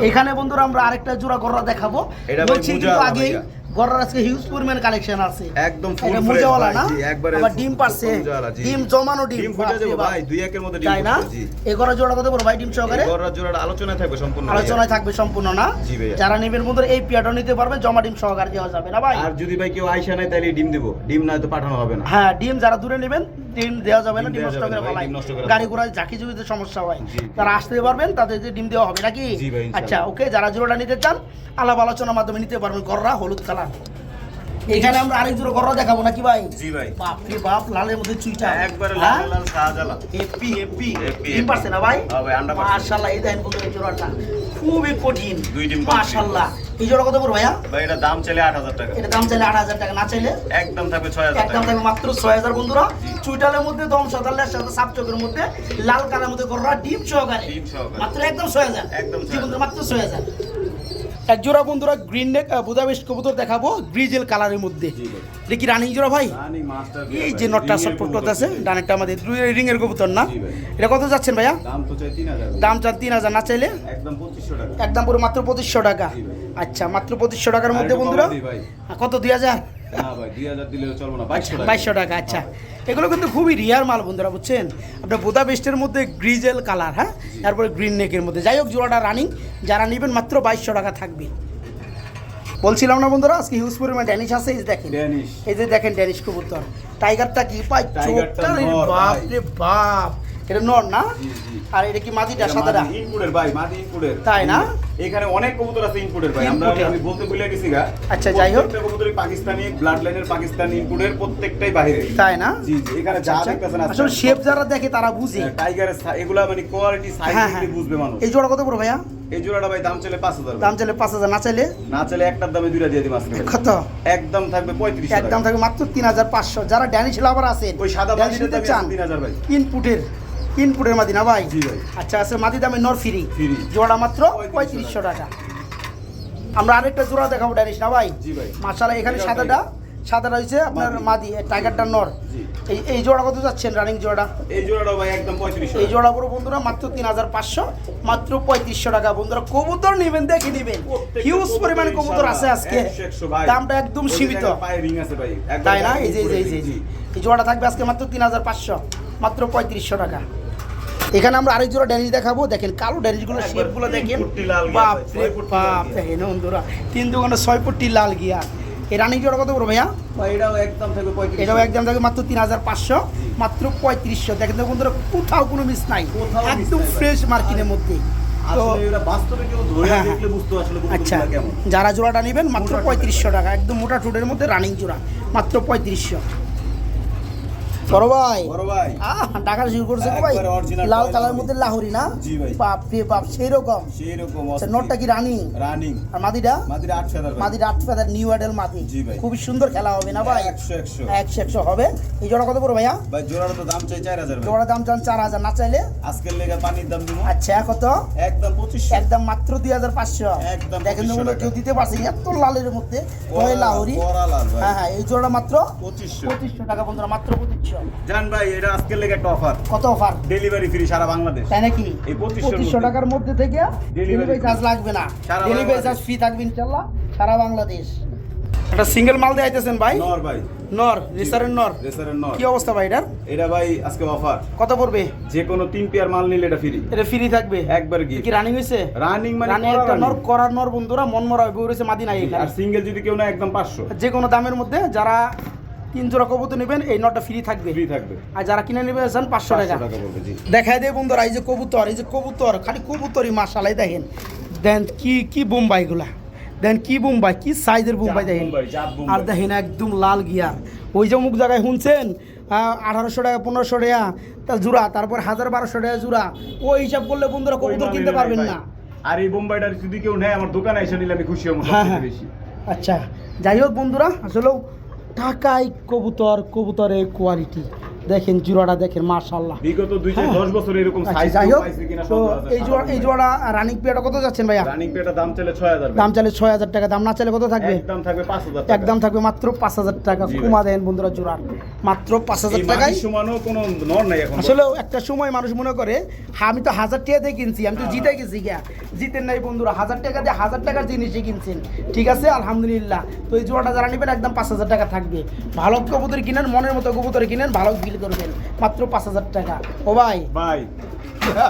এখানে বন্ধুরা আমরা আরেকটা জোড়া গররা দেখাবো। এটা ভাই বলছি কিন্তু মুজাওয়ালা আগেই ভাইয়া। গররার আজকে হিউজ পরিমাণ কালেকশন আছে। একদম full এটা fresh মুজাওয়ালা ভাই, না? জি, একবারে আবার ডিম পারছে, মুজাওয়ালা, জি। ডিম জমানো ডিম। ডিম ফুটে যাবে ভাই, 2 একের মধ্যে ডিম তাই না? ফুটবে, জি। এই গররা জোড়া কত বড় ভাই ডিম সহকারে? এই গররার জোড়াটা আলোচনায় থাকবে সম্পূর্ণ ভাইয়া। আলোচনায় থাকবে সম্পূর্ণ না? জি ভাইয়া। যারা নেবেন বন্ধুরা এই পিয়াটা নিতে পারবেন, জমা ডিম সহকারে দেওয়া যাবে না ভাই? আর যদি ভাই কেউ আইসা নাই তাহলে ডিম দিব, ডিম না তো পাঠানো হবে না। হ্যাঁ, ডিম যারা দূরে নেবেন ডিম দেওয়া যাবে না, ডিম ডিম দেওয়া নষ্ট যাবে করে না ভাই, ফেলায়। ডিম নষ্ট করে গাড়ি ফেলায়। ঘোড়ায় ঝাঁকি ঝুঁকিতে সমস্যা হয়। জি। তারা আসতে পারবেন, তাদের যে ডিম দেওয়া হবে নাকি? জি ভাই, ইনশাআল্লাহ। আচ্ছা, ওকে। যারা জোড়াটা নিতে চান আলাপ আলোচনার মাধ্যমে নিতে পারবেন। গররা হলুদ কালার। এখানে আমরা আরেক জোড়া গররা দেখাবো নাকি ভাই? জি ভাই। বাপ রে বাপ, লালের মধ্যে চুইটা একবারে হ্যাঁ? লাল লাল শাহজালাল। হেপি হেপি হেপি, ডিম পারছে না ভাই? হ্যাঁ ভাই, আন্ডা পারছে। মাশাআল্লাহ, এই দেখেন বন্ধুরা এই জোড়াটা খুবই কঠিন। 2 ডিম পারছে। মাশাআল্লাহ। এই জোড়া কত পড়বে ভাইয়া? ভাই এটা দাম চাইলে 8000 টাকা। এটা দাম চাইলে 8000 টাকা, না চাইলে একদম থাকবে 6000 একদম টাকা। থাকবে মাত্র 6000 বন্ধুরা। জি। চুইটালের মধ্যে দম সাদালের সাথে সাপ চোখের মধ্যে লাল কালার মধ্যে গররা ডিম সহকারে ডিম সহকারে। মাত্র একদম 6000। একদম জি বন্ধুরা, 6000 মাত্র 6000। এক জোড়া বন্ধুরা গ্রিন নেক বুদাপেস্ট কবুতর দেখাবো গ্রিজেল কালারের মধ্যে। জি ভাই। এটা কি রানিং জোড়া ভাই? Running master. এই যে নটটা সটপট করতেছে, ডানেরটা আমাদের রিং এর কবুতর না? জি ভাই। এটা কত যাচ্ছেন ভাইয়া? দাম তো চাই 3000। দাম চান 3000, না চাইলে একদম 2500 টাকা। একদম পুরো মাত্র 2500 টাকা। জি ভাই। আচ্ছা, মাত্র 2500 টাকার মধ্যে আরেকটু বন্ধুরা। কমাই দিই ভাই। কত 2000? না ভাই, 2000 দিলে চলবে না, 2200 টাকা। 2200 টাকা। আচ্ছা, এগুলো কিন্তু খুবই রিয়ার মাল বন্ধুরা, বুঝছেন? আপনার বুদাপেস্টের মধ্যে গ্রিজেল কালার, হ্যাঁ, তারপরে গ্রিন নেকের মধ্যে। যাই হোক, জোড়াটা রানিং, যারা নেবেন মাত্র 2200 টাকা থাকবে। বলছিলাম না বন্ধুরা, আজকে হিউজ পরিমাণ ড্যানিশ আছে। এই যে দেখেন, ড্যানিশ। এই যে দেখেন ড্যানিশ কবুতর। টাইগারটা কি পাই? টাইগারটা চোখটা রে নর, বাপ ভাই। রে বাপ। এটা নর না? জি, জি। আর এটা কি মাদিটা সাদাটা? মাদি ইনপুটের ভাই, মাদি ইনপুটের। তাই না? এখানে অনেক কবুতর আছে ইনপুটের ভাই। ইনপুটের। আমি বলতে ভুলে গেছি গা। আচ্ছা, যাই হোক। প্রত্যেকটা কবুতরই পাকিস্তানি ব্লাড লাইনের, পাকিস্তানি ইনপুটের, প্রত্যেকটাই বাইরে। তাই না? জি জি, এখানে যা আচ্ছা, দেখতেছেন আসলে শেপ যারা দেখে তারা বুঝে। টাইগারের এগুলা মানে কোয়ালিটি সাইজ হ্যাঁ, হ্যাঁ। দেখলে বুঝবে মানুষ। এই জোড়া কত পড়ো ভাইয়া? এই জোড়াটা ভাই দাম চলে 5000। দাম চাইলে 5000, না চাইলে না চলে একটার দামে দুইটা দিয়ে দিই মাত্র। কত? একদম থাকবে 3500 একদম টাকা। থাকবে মাত্র 3500। যারা ড্যানিশ লাভার আছেন, ওই সাদা ড্যানিশ মাদিটা নিতে দামে চান, 3000 ভাই। ইনপুটের মাদি না ভাই? জি ভাই। আচ্ছা, আছে মাদি দামে নর ফ্রি। ফ্রি। জোড়া মাত্র 3500 টাকা। আমরা আরেকটা জোড়া দেখাবো ড্যানিশ না ভাই? জি ভাই। মাশাআল্লাহ, এখানে সাদাটা হচ্ছে আপনার মাদি, টাইগারটা নর। জি। এই জোড়া কত যাচ্ছেন রানিং জোড়া? এই জোড়াটাও ভাই একদম 3500। এই জোড়া পুরো বন্ধুরা মাত্র 3500, মাত্র 3500 টাকা। বন্ধুরা কবুতর নেবেন, দেখে নেবেন, হিউজ পরিমাণে কবুতর আছে আজকে। 100 ভাই। দামটা একদম সীমিত, পায়ে রিং আছে ভাই। একদম তাই না? এই যে জি। এই জোড়াটা থাকবে আজকে মাত্র 3500, মাত্র 3500 টাকা। এখানে আমরা আরেক জোড়া ড্যানিশ দেখাবো। দেখেন কালো ড্যানিশগুলো, একবার শেপগুলো দেখেন, 3 ফুটি লাল গিয়ার বাপ ভাই, রে 6 ফুটি বাপ। লাল গিয়ার। দেখেন বন্ধুরা, 3 দোকানে 6 ফুটি লাল গিয়া। এই রানিং জোড়া কত বড় ভাইয়া? ভাই এটাও একদম থাকবে 3500। এটাও একদম থাকবে মাত্র 3500, মাত্র 3500। দেখেন তো বন্ধুরা, কোথাও কোনো মিস নাই, কোথাও miss একদম নাই ভাই। ফ্রেশ মার্কেটের মধ্যে। তো আসলে এরা বাস্তবে কেউ ধরে হ্যাঁ, দেখলে বুঝতে আসলে আচ্ছা, কবুতরগুলো কেমন। যারা জোড়াটা নেবেন মাত্র মোটা 3500 টাকা, একদম মোটা ঠোঁটের মধ্যে রানিং জোড়া, মাত্র 3500। বড় ভাই বড় ভাই ঢাকা শুরু করছে গো ভাই, একবারে original লাল toy কালার লাহোরি। মধ্যে লাহোরি না? জি ভাই। বাপ রে বাপ, সেই রকম। সেই রকম আচ্ছা, নটটা কি রানিং? রানিং আর মাদিটা? মাদির 8 ফেদার ভাই। মাদিটা 8 ফেদার নিউ অ্যাডেল মাদি। জি ভাই। খুবই সুন্দর খেলা হবে না ভাই? 100 100 হবে। এই জোড়া কত পড়বে ভাইয়া? ভাই জোড়ার তো দাম চাই 4000 ভাই। জোড়া দাম চান 4000, না চাইলে? আজকের লেগে পানির দাম দিব আচ্ছা, কত? একদম 2500। একদম মাত্র 2500। একদম দেখেন তো 2500 বন্ধু, কেউ দিতে পারছে না, এত লালের মধ্যে হয় লাহোরি। বড় লাল ভাই। হ্যাঁ, এই জোড়া মাত্র 2500। 2500 টাকা বন্ধুরা, মাত্র 2500। জান ভাই এটা আজকের লেগে একটা অফার, কত অফার? ডেলিভারি ফ্রি সারা বাংলাদেশ। তাই নাকি? এই 2500 টাকার মধ্যে থেকে ডেলিভারি চার্জ লাগবে না, সারা ডেলিভারি বাংলাদেশ। চার্জ ফ্রি থাকবে ইনশাআল্লাহ সারা বাংলাদেশ। একটা সিঙ্গেল মাল দিয়ে আইতেছেন ভাই? নর ভাই, নর, রেসারের নর। রেসারের নর। কি অবস্থা ভাই এটার? এটা ভাই আজকে অফার, কত পড়বে? যে কোনো 3 পেয়ার মাল নিলে এটা ফ্রি। এটা ফ্রি থাকবে একবার কি গিফট। রানিং হইছে? রানিং মানে রানিং করা একটা নর, running। করার নর বন্ধুরা, মন মরা বই রয়েছে মাদি নাই আর এখানে। সিঙ্গেল যদি কেউ না একদম 500 যে কোনো দামের মধ্যে যারা 3 জোড়া কবুতর নেবেন এই নটটা ফ্রি থাকবে। ফ্রি থাকবে। আর যারা কিনে নেবেন 500 টাকা। 500 টাকা পড়বে জি। দেখাই দেয় বন্ধুরা, এই যে কবুতর, এই যে কবুতর, খালি কবুতরই মাশাআল্লাহ। দেখেন দেন কি বোম্বাই গুলা, দেন কি বোম্বাই, কি সাইজের বোম্বাই জাত দেখেন। বোম্বাই, জাত বোম্বাই। আর দেখেন একদম লাল গিয়ার। ওই যে অমুক জায়গায় শুনছেন 1800 টাকা 1500 টাকা তা জোড়া, তারপর 1000-1200 টাকা জোড়া, ওই হিসাব করলে বন্ধুরা ওই কবুতর মাল কিনতে নিলে পারবেন ভাই। না। আর এই বোম্বাইটার যদি কেউ নেয় আমার দোকানে এসে নিলে আমি খুশি হব হ্যাঁ, সবথেকে হ্যাঁ। বেশি। আচ্ছা, যাই হোক বন্ধুরা, আসলে ঢাকায় কবুতর, কবুতরের কোয়ালিটি দেখেন, জোড়াটা দেখেন মাশাআল্লাহ। বিগত 10 বছর এরকম আচ্ছা, সাইজ যাই হোক, পাইছে কিনা তো সন্দেহ আছে। এই জোড়া রানিং পেয়ারটা কত যাচ্ছেন ভাইয়া? রানিং পেটা দাম চলে 6000 দাম চাইলে 6000 টাকা, দাম না চাইলে কত থাকবে? একদম থাকবে 5000 টাকা। একদম থাকবে মাত্র 5000 টাকা। জি ভাই। কমা দেন বন্ধুরা জোড়ার, মাত্র 5000 এই টাকায়। মাটির সমানও কোনো নর নাই এখন। আসলে একটা সময় মানুষ মনে করে হ্যাঁ আমি তো 1000 টাকা দিয়ে কিনছি, আমি তো জিতে গেছি গিয়া। জিতেন নাই বন্ধুরা, 1000 টাকা দিয়ে 1000 টাকার জিনিসই কিনছেন, ঠিক আছে আলহামদুলিল্লাহ। তো এই জোড়াটা যারা নেবেন একদম 5000 টাকা থাকবে। ভালো কবুতর কিনেন, মনের মতো কবুতর কিনেন, ভালো ফিল করবেন, মাত্র 5000 টাকা। ও ভাই ভাই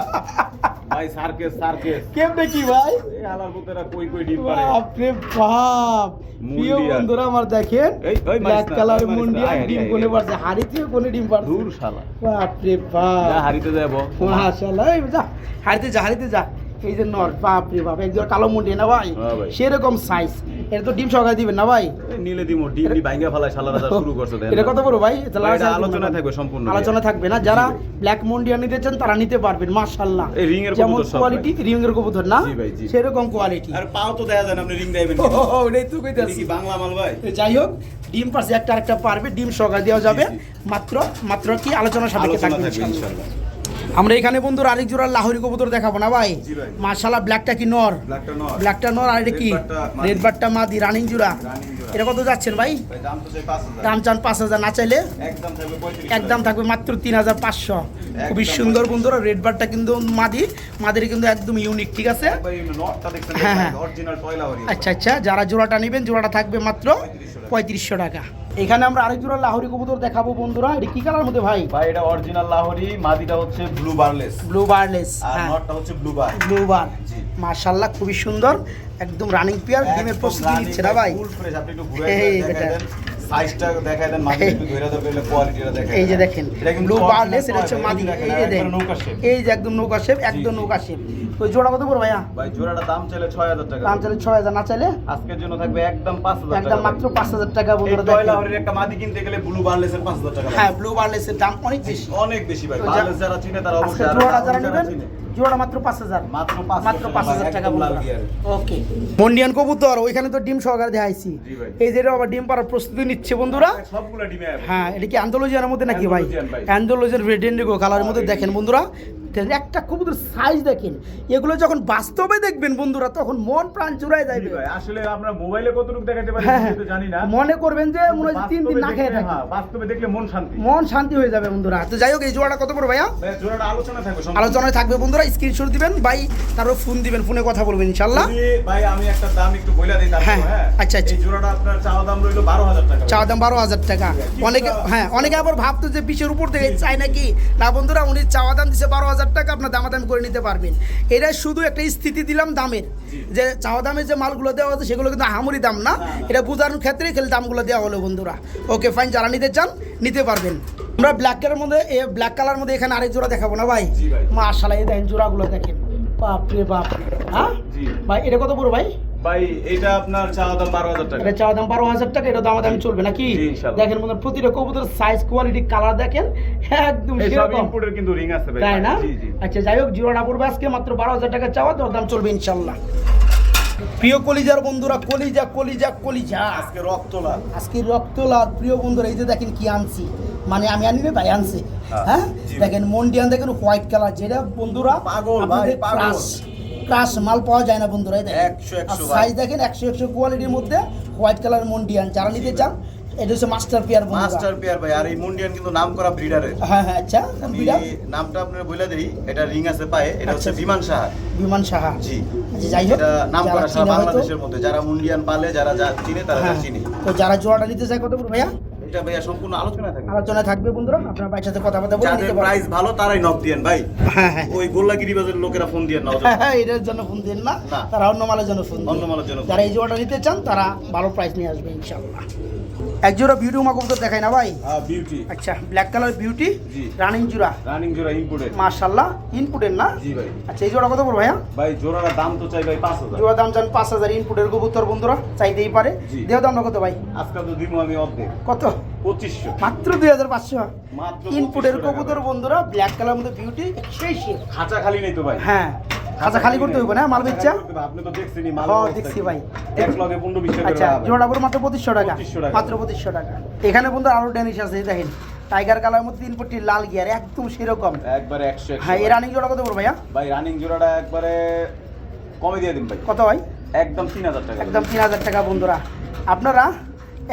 ভাই সার্কেস কেমনে কি ভাই? এই আলার পুতেরা কই ডিম পারে। বাপরে বাপ, প্রিয় মুন্ডিয়াল। বন্ধুরা আমার দেখেন এই মারিস ব্ল্যাক না, কালার মারিস না, মুন্ডিয়াল আয়, ডিম আয়, কোনে আয়। পারছে, হাড়িতে কোনে ডিম পারছে। দূর শালা। বাপরে বাপ, যা হারিতে যাব। মাশাআল্লাহ। এই যা হাড়িতে যা। এই যে নর, বাপরে বাপ, একদম কালো মুন্ডি না ভাই? হ্যাঁ ভাই। সেরকম সাইজ। এটা তো ডিম সহকারে দিবেন না ভাই? এই নীলে দিমো ডিম ভাঙ্গা ফেলায় শালারা যা শুরু করছে দেন। এটা কত বড় ভাই? এটা ভাই, এটা লাল আলোচনা থাকবে সম্পূর্ণ। আলোচনা থাকবে না, যারা ব্ল্যাক মুন্ডিয়া নিতে চান তারা নিতে পারবেন মাশাআল্লাহ। এই ring এর যেমন কবুতর সব কোয়ালিটি, রিং এর কবুতর না? জি ভাই, জি। সেরকম কোয়ালিটি। আর পাও তো দেখা যায় না, আপনি রিং দিবেন। ওটাই তো এটা কইতাছি। কি বাংলা মাল ভাই? যাই হোক, ডিম পারছে একটা আরেকটা পারবে, ডিম সহকারে দেওয়া যাবে। জি, মাত্র কি আলোচনা সাপেক্ষে আলোচনা থাকবে থাকবে ইনশাআল্লাহ। ইনশাআল্লাহ। আমরা এখানে বন্ধুর আরেক জোড়া লাহোরি কবুতর দেখাবো না ভাই? জি ভাই। মাশাআল্লাহ, ব্ল্যাকটা কি নর? ব্ল্যাকটা নর। ব্ল্যাকটা নর, আর এটা কি? রেড বারটা মাদি। রেড বারটা মাদি, রানিং জোড়া। রানিং জোড়া। এটা কত যাচ্ছেন ভাই? ভাই দাম তো চাই 5000। দাম চান 5000, না চাইলে একদম থাকবে 35। একদম থাকবে মাত্র 3500। খুবই সুন্দর বন্ধুরা, রেড বারটা কিন্তু মাদির কিন্তু একদম ইউনিক, ঠিক আছে? ভাই নটটা দেখছেন, হ্যাঁ, হ্যাঁ। Original toy Lahori. আচ্ছা, যারা জোড়াটা নেবেন জোড়াটা থাকবে মাত্র 3500 টাকা। এখানে আমরা আরেক জোড়া লাহোরি কবুতর দেখাবো বন্ধুরা। এটা কি কালার মধ্যে ভাই? ভাই এটা অরিজিনাল লাহোরি, মাদিটা হচ্ছে ব্লু বারলেস ব্লু বারলেস। আর হ্যাঁ, নটটা হচ্ছে ব্লু বার। ব্লু বার। জি। মাশাআল্লাহ, খুবই সুন্দর, একদম রানিং পেয়ার, ডিমের প্রস্তুতি নিচ্ছে না ভাই? Full fresh. আপনি একটু ঘুরে এই দেখাই বেটা। দেন, সাইজটা দেখাই দেন, মাদি একটু ধরে ধরে কোয়ালিটিটা দেখাই এই যে দেন। দেখেন এটা কিন্তু ব্লু original বারলেস, এটা toy হচ্ছে ভাই, মাদি। দেখেন, এই যে দেখেন, একবারে নৌকা shape। এই যে একদম নৌকা শেপ, একদম জি। নৌকা শেপ। ওই জোড়া কত পড়বে ভাইয়া? ভাই জোড়াটা দাম চলে 6000 টাকা। দাম চাইলে 6000, না চাইলে আজকের জন্য থাকবে একদম 5000 টাকা। একদম মাত্র 5000 টাকা এই বন্ধুরা। টয় দেখেন, লাহোরির একটা মাদি কিনতে গেলে ব্লু বারলেসের 5000 টাকা লাগে। হ্যাঁ, ব্লু বারলেসের দাম অনেক বেশি। অনেক বেশি ভাই। তো যা- বারলেস যারা চিনে তারা আজকে অবশ্যই জোড়াটা যারা যারা নেবেন চিনে। জোড়াটা মাত্র 5000, মাত্র মাত্র 5000 টাকা একদম লাল বন্ধুরা। গিয়ারে। ওকে, মন্ডিয়ান কবুতর ওইখানে তো ডিম সহকারে দেখাইছি। জি ভাই। এই যে আবার ডিম পাড়ার প্রস্তুতি নিচ্ছে বন্ধুরা। সবগুলা ডিমে আছে। হ্যাঁ, এটা কি আন্দোলজিয়ার মধ্যে নাকি ভাই? আন্দোলজিয়ান ভাই। আন্দোলজিয়ার রেড ইন্ডিগো কালারের মধ্যে দেখেন বন্ধুরা। একটা কবুতর সাইজ দেখেন, এগুলো যখন বাস্তবে দেখবেন বন্ধুরা তখন মন প্রাণ জুড়ায় জি যাবে। ভাই, আসলে আমরা মোবাইলে কতটুকু দেখাতে পারি হ্যাঁ, সেটা তো জানি না। মনে করবেন যে মনে হয় 3 দিন না খেয়ে বাস্তবে থাকে, হ্যাঁ, বাস্তবে দেখলে মন শান্তি। মন শান্তি হয়ে যাবে বন্ধুরা। তো যাই হোক, এই জোড়াটা কত পড়বে ভাইয়া? ভাই জোড়াটা আলোচনা থাকবে সম্পূর্ণ। আলোচনায় থাকবে বন্ধুরা, স্ক্রিনশট দিবেন ভাই, তারপর ফোন দিবেন, ফোনে কথা বলবেন ইনশাআল্লাহ। যদি ভাই আমি একটা দাম একটু বইলা দেই তারপর। হ্যাঁ, হ্যাঁ আচ্ছা, আচ্ছা। এই জোড়াটা আপনার চাওয়া দাম রইলো 12000 টাকা। চাওয়া দাম 12000 টাকা। অনেকে অনেকে আবার ভাবতো যে 20-এর উপর থেকে চাই নাকি। না বন্ধুরা, উনি চাওয়া দাম দিচ্ছে 12000 টাকা, আপনার দামাদামি করে নিতে পারবেন। এটা শুধু একটা স্থিতি দিলাম দামের, যে চাওয়া দামের যে মালগুলো দেওয়া হচ্ছে সেগুলো কিন্তু আহামরি দাম না, এটা বোঝানোর ক্ষেত্রে খেলে দামগুলো দেওয়া হলো বন্ধুরা। ওকে ফাইন, যারা নিতে চান নিতে পারবেন। আমরা ব্ল্যাক কালার মধ্যে ব্ল্যাক কালার মধ্যে এখানে আরেক জোড়া দেখাবো না ভাই? জি ভাই। মাশাআল্লাহ, এই দেখেন জোড়াগুলো দেখেন, বাপ রে বাপ। হ্যাঁ জি। ভাই, এটা কত বড় ভাই? ভাই এটা আপনার চাওয়া দাম 12,000 টাকা। এটা চাওয়া দাম 12,000 টাকা, এটা দাম দামি চলবে নাকি? জি, ইনশাআল্লাহ। দেখেন বন্ধুরা প্রতিটা কবুতরের সাইজ কোয়ালিটি কালার দেখেন একদম এই সব সেরকম, ইম্পোর্টের কিন্তু রিং আছে ভাই। তাই না? জি জি। আচ্ছা যাই হোক, জোড়াটা পড়বে আজকে মাত্র 12,000 টাকা চাওয়া, দাম চলবে ইনশাল্লাহ। প্রিয় কলিজার বন্ধুরা, কলিজা কলিজা কলিজা, আজকে রক্তলা আজকে রক্তলাল প্রিয় বন্ধুরা, এই যে দেখেন কি আনছি, মানে আমি আনি না ভাই আনছে, হ্যাঁ জি ভাই। দেখেন মন্ডিয়ান দেখেন হোয়াইট কালার, যেটা বন্ধুরা পাগল ভাই, আপনাদের পাগল। ক্রাশ মাল পাওয়া যায় না বন্ধুরা, এই দেখেন 100 ভাই। সাইজ দেখেন 100 কোয়ালিটির মধ্যে হোয়াইট কালার মন্ডিয়ান, যারা নিতে চান এটা হচ্ছে মাস্টার পেয়ার বন্ধুরা। মাস্টার পেয়ার ভাই। আর এই মুন্ডিয়ান কিন্তু নাম করা ব্রিডারের। হ্যাঁ হ্যাঁ, আচ্ছা আমি বিড়াল নামটা আপনার বলে দেই, এটা রিং আছে পায়ে, এটা হচ্ছে আচ্ছা। বিমান সাহা। বিমান সাহা। জি। আচ্ছা, যাই হোক এটা নাম যারা করা সারা চিনে হয়তো, বাংলাদেশের মধ্যে যারা মুন্ডিয়ান পালে, যারা চিনে তারা হ্যাঁ, চিনে। তো যারা জোড়াটা নিতে চায় কত করে ভাইয়া? এটা ভাইয়া সম্পূর্ণ আলোচনা থাকে। আলোচনায় থাকবে বন্ধুরা, আপনার ভাইয়ের সাথে কথাবার্তা বলে যাদের নিতে পারবেন। প্রাইস ভালো তারাই নক দিয়েন ভাই। হ্যাঁ হ্যাঁ ওই গোল্লাগিরি বাজারের লোকেরা ফোন দিয়ে নাও। হ্যাঁ, এটার জন্য ফোন দিন না, না। তারা অন্য মালের জন্য ফোন দিন। অন্য মালের জন্য ফোন যারা এই জোড়াটা নিতে চান তারা ভালো প্রাইস নিয়ে আসবে ইনশাআল্লাহ। এক জোড়া বিউটি উমা কবুতর দেখাই না ভাই? বিউটি আচ্ছা, ব্ল্যাক কালার বিউটি, জি। রানিং জোড়া, রানিং জোড়া ইম্পোর্টেড। মাশাআল্লাহ ইনপুটের না? জি ভাই। আচ্ছা, এই জোড়া কত পড়বে ভাইয়া? ভাই জোড়ার দাম তো চাই ভাই 5,000। জোড়া দাম জান 5,000, ইনপুটের কবুতর বন্ধুরা চাইতেই পারে। জি। দেও দামটা কত ভাই? আজকাল তো দিমু আমি অর্ধেক কত? 2500। মাত্র 2,500। মাত্র ইনপুটের 2500 টাকা কবুতর বন্ধুরা, ব্ল্যাক কালার মধ্যে বিউটি সেই শেপ। খাঁচা খালি নেই তো ভাই। হ্যাঁ, খাঁচা খালি করতে হইব না মাল বেচা? আপনি তো দেখছেনই মাল। হ্যাঁ, দেখছি ভাই। এক লগে 15-20 টাকা আচ্ছা, করে জোড়া পড়বে মাত্র 2,500 টাকা। 2500 টাকা। মাত্র 2,500 টাকা। এখানে বন্ধু আরো ড্যানিশ আছে, দেখেন টাইগার কালার মধ্যে ইনপুটটি লাল গিয়ার একদম সেরকম। একবারে 100 হ্যাঁ, এই রানিং জোড়া কত পড়বে ভাইয়া? ভাই রানিং জোড়াটা একবারে কমে দিয়ে দিন ভাই। কত ভাই? একদম 3,000 টাকা। একদম 3,000 টাকা বন্ধুরা। আপনারা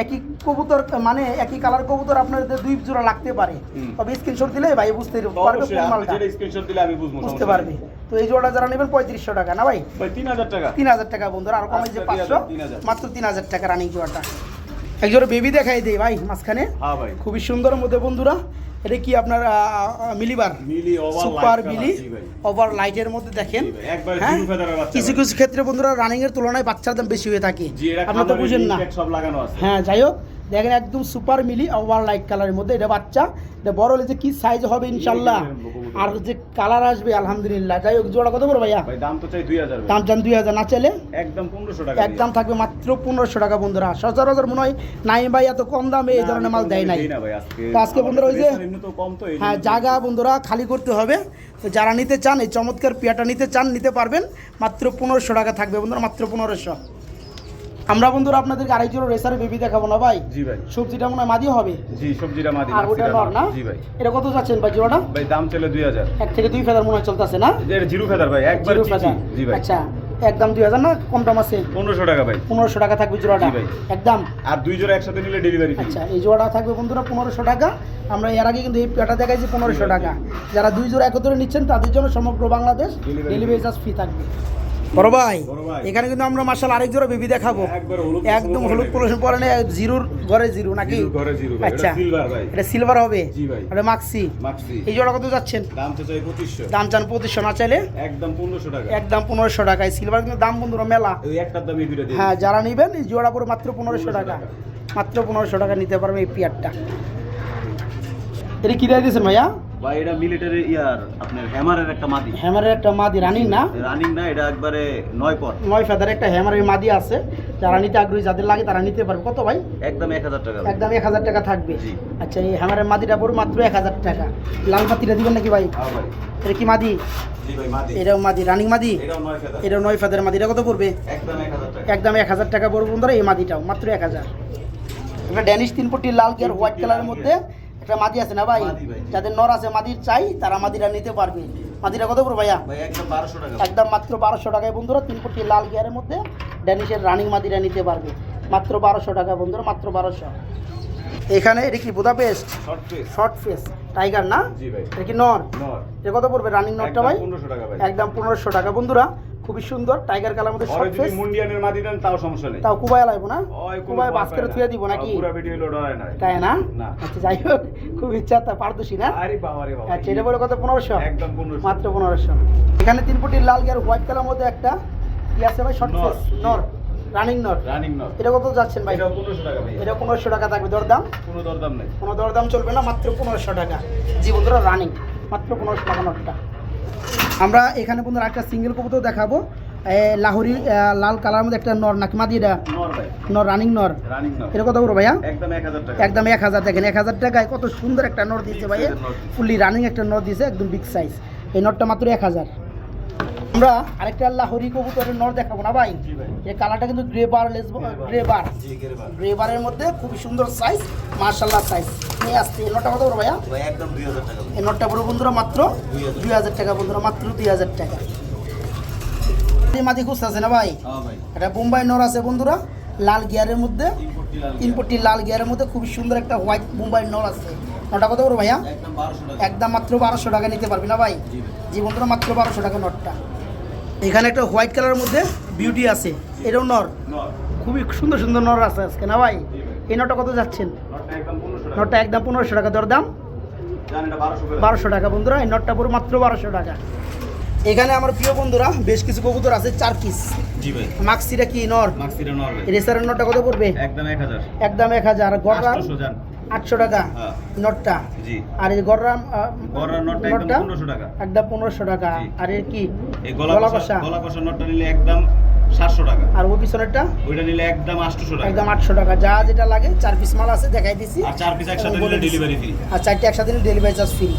একই কবুতর মানে একই কালার কবুতর আপনাদের দুই জোড়া লাগতে পারে, হুম। তবে স্ক্রিনশট দিলে ভাই বুঝতে পারবে অবশ্যই কোন আপনি মালটা, যেটা স্ক্রিনশট দিলে আমি বুঝবো। বুঝতে পারবে। তো এই জোড়া যারা নেবেন 3500 টাকা না ভাই? ভাই 3,000 টাকা। 3,000 টাকা বন্ধুরা, আর কমে যে আচ্ছা, 500, 3,000 মাত্র 3,000 টাকা রানিং জোড়াটা। এক জোড়া বেবি দেখাই দেই ভাই মাঝখানে, হ্যাঁ ভাই। খুবই সুন্দর মধ্যে বন্ধুরা। এটা কি আপনার মিলিবার মিলি ওভার সুপার লাইট মিলি জি ভাই। ওভার লাইটের মধ্যে দেখেন। জি ভাই, একবারে হ্যাঁ? জিরো ফেদারের বাচ্চা কিছু ভাই। কিছু ক্ষেত্রে বন্ধুরা রানিং এর তুলনায় বাচ্চার দাম বেশি হয়ে থাকে, জি, এটা আপনারা তো খামারে বুঝেন না। ইনটেক সব লাগানো আছে। হ্যাঁ, যাই হোক দেখেন একদম সুপার মিলি ওভার লাইট কালারের মধ্যে এটা বাচ্চা। এটা বড় হলে যে কি সাইজ হবে ইনশাল্লাহ, আর যে কালার আসবে আলহামদুলিল্লাহ। যাই হোক, জোড়া কত বড় ভাইয়া? ভাই দাম তো চাই 2,000 ভাই। দাম চান 2,000, না চাইলে একদম 1500 টাকা। একদম থাকবে মাত্র 1500 টাকা বন্ধুরা। সচরাচর মনে হয় নাই ভাই এত কম দামে এই ধরনের মাল দেয় নাই। না ভাই আজকে। তো আজকে বন্ধুরা ওই যে এমনি তো কম তো এই হ্যাঁ, জন্য। জায়গা বন্ধুরা খালি করতে হবে। তো যারা নিতে চান এই চমৎকার পেয়াটা নিতে চান নিতে পারবেন, মাত্র 1500 টাকা থাকবে বন্ধুরা, মাত্র 1500। আমরা বন্ধুরা আপনাদেরকে আড়াই জোড়া রেসার বেবি দেখাবো না ভাই? জি ভাই। সবজিটা মনে হয় মাদি হবে। জি সবজিটা মাদি। আর ওটা নর না? জি ভাই। এটা কত যাচ্ছেন ভাই জোড়াটা? ভাই দাম চলে 2,000। 1 থেকে 2 ফেদার মনে হয় চলতেছে না? এটা জিরো ফেদার ভাই, একবার জিরো চিচি। ফেদার। জি ভাই। আচ্ছা, একদম 2,000 না কম দাম আছে? 1500 টাকা ভাই। 1500 টাকা থাকবে জোড়াটা জি ভাই। একদম। আর দুই জোড়া একসাথে নিলে ডেলিভারি ফ্রি। আচ্ছা, এই জোড়াটা থাকবে বন্ধুরা 1500 টাকা। আমরা এর আগে কিন্তু এই পেয়াটা দেখাইছি 1500 টাকা। যারা দুই জোড়া একত্রে নিচ্ছেন তাদের জন্য সমগ্র বাংলাদেশ ডেলিভারি চার্জ ফ্রি থাকবে। বড় ভাই, বড় ভাই। এখানে কিন্তু আমরা মার্শাল আরেক জোড়া বেবি দেখাবো, একবার হলুদ একদম হলুদ পলিশ পরে নেই, জিরোর ঘরে জিরো নাকি? জিরো ঘরে জিরো ভাই। আচ্ছা, এটা সিলভার ভাই। এটা সিলভার হবে। জি ভাই। এটা মাক্সি। মাক্সি। এই জোড়া কত যাচ্ছেন? দাম তো চাই 2500। দাম চান 2500, না চাইলে একদম 1500 টাকা। একদম 1500 টাকায়। সিলভার কিন্তু দাম বন্ধুরা মেলা। ওই একটার দামই দুইটা দিই। হ্যাঁ, যারা নেবেন এই জোড়া পরে মাত্র 1500 টাকা, মাত্র 1500 টাকা নিতে পারবে এই পেয়ারটা। এটা কি দিয়ে দিয়েছেন ভাইয়া? ভাই এটা মিলিটারি ইয়ার আপনার হ্যামারের একটা মাদি। হ্যামারের একটা মাদি রানিং না? রানিং না, এটা একবারে 9 পট। 9 ফেদার একটা হ্যামারের মাদি আছে, যারা নিতে আগ্রহী যাদের লাগে তারা নিতে পারবে। কত ভাই? একদম 1000 টাকা। একদম 1000 টাকা থাকবে। জি। আচ্ছা, এই হ্যামারের মাদিটা পড়বে মাত্র 1000 টাকা। লাল পাতিটা দিবেন নাকি ভাই? হ্যাঁ ভাই। এটা কি মাদি? জি ভাই মাদি। এটাও মাদি, রানিং মাদি। এটাও 9 ফেদার। এটাও 9 ফেদার মাদি। এটা কত পড়বে? একদম 1000 টাকা। একদম 1000 টাকা পড়বে বন্ধুরা এই মাদিটাও, মাত্র 1000। একটা ড্যানিশ 3 পট্টি লাল গিয়ার হোয়াইট কালারের মধ্যে একটা মাদি আছে না ভাই? মাদি ভাই। যাদের নর আছে মাদির চাই তারা মাদিরা নিতে পারবে। মাদিরা কত পড়বে ভাইয়া? ভাই একদম 1200 টাকা। একদম মাত্র 1200 টাকায় বন্ধুরা 3 পট্টি লাল গিয়ারের মধ্যে ড্যানিশের রানিং মাদিরা নিতে পারবে, মাত্র 1200 টাকা বন্ধুরা, মাত্র 1200। এখানে এটা কি Budapest short face. Short face tiger না? জি ভাই। এটা কি নর? নর। এটা কত পড়বে রানিং নরটা ভাই? 1500 টাকা ভাই। একদম 1500 টাকা বন্ধুরা, খুবই সুন্দর টাইগার কালার মধ্যে আর শর্ট যদি ফেস। মুন্ডিয়ানের মাদি দেন তাও সমস্যা নেই। তাও কুবাই লাগবো না? ওই কোনো কুবাই ভয় বাস্কেটে পায় না। থুয়ে দিব নাকি? পুরা ভিডিও হলো ডরায় না। তাই না? না। আচ্ছা, যাই হোক খুব ইচ্ছা তা পারদোষী না? আরে বাবা রে বাবা। আচ্ছা, এটা বলে কত? 1500? একদম 1500। মাত্র 1500। এখানে 3 পটি লাল গিয়ার হোয়াইট কালার মধ্যে একটা কি আছে ভাই? শর্ট নর। ফেস নর, রানিং নর। রানিং নর। এটা কত যাচ্ছেন ভাই? এটা 1500 টাকা ভাই। এটা 1500 টাকা থাকবে। দরদাম? কোনো দরদাম নেই। কোনো দরদাম চলবে না, মাত্র 1500 টাকা। জি বন্ধুরা, রানিং মাত্র 1500 টাকা নটটা। আমরা এখানে বন্ধুরা একটা সিঙ্গেল কবুতর দেখাবো, লাহোরি লাল কালার মধ্যে একটা নর নাকি মাদি, এটা নর ভাই, নর রানিং নর, রানিং নর, এটা কত করে ভাইয়া? একদম 1000 টাকা। একদম 1000, দেখেন 1000 টাকায় কত সুন্দর একটা নর দিয়েছে ভাইয়া, ফুললি রানিং একটা নর দিয়েছে, একদম বিগ সাইজ। এই নরটা মাত্র 1000। আমরা আরেকটা লাহোরি কবুতরের নর দেখাবো না ভাই, জি ভাই, এই কালারটা কিন্তু গ্রে বার, জি গেরবা গ্রে বারের মধ্যে খুবই সুন্দর সাইজ, মাশাআল্লাহ সাইজ নিয়ে আসছে। এই নটটা কত করে ভাইয়া? ভাই একদম 2000 টাকা। এই নটটা পুরো বন্ধুরা মাত্র 2000 টাকা, বন্ধুরা মাত্র 2000 টাকা। এই মাদি খুঁজতে আছে না ভাই? হ্যাঁ ভাই, এটা বোম্বাই নর আছে বন্ধুরা, লাল গিয়ারের মধ্যে, ইম্পোর্টি লাল, তিনপট্টি লাল গিয়ারের মধ্যে খুবই সুন্দর একটা হোয়াইট বোম্বাই নর আছে। নটটা কত করে ভাইয়া? একদম 1200 টাকা। একদম মাত্র 1200 টাকা নিতে পারবি না ভাই? জি ভাই, জি বন্ধুরা মাত্র 1200 টাকা নটটা। এখানে একটা হোয়াইট কালারের মধ্যে বিউটি আছে, এটাও নর, নর, খুবই সুন্দর সুন্দর নর আছে আজকে না ভাই? জি ভাই, এই নটটা কত যাচ্ছেন? নরটা একদম 1500 টাকা। নটটা একদম 1500 টাকা দরদাম, জানেন এটা 1200 করে। 1200 টাকা বন্ধুরা। এই নটটা পুরো মাত্র 1200 টাকা। এখানে আমার প্রিয় বন্ধুরা বেশ কিছু কবুতর আছে, 4 পিস। জি ভাই, মাক্সিটা কি নর? মাক্সিটা নর ভাই, রেসারের নটটা কত পড়বে? একদম 1000। একদম 1000। গড়রা 800 জান। 800 টাকা হ্যাঁ, নটটা। জি। আর এই গড়রা গড়ার নটটা একদম 1500 টাকা। একদম 1500 টাকা। জি। আর এর কি এই গলা গলা কষা? কষা নটটা নিলে একদম 700 টাকা। আর ওই পিছনেরটা ওইটা নিলে একদম 800 টাকা। একদম 800 টাকা। যা যেটা লাগে 4 পিস মাল আছে দেখাই দিছি, আর 4 পিস একসাথে নিলে ডেলিভারি ফ্রি। আর 4টা একসাথে ডেলিভারি চার্জ ফ্রি।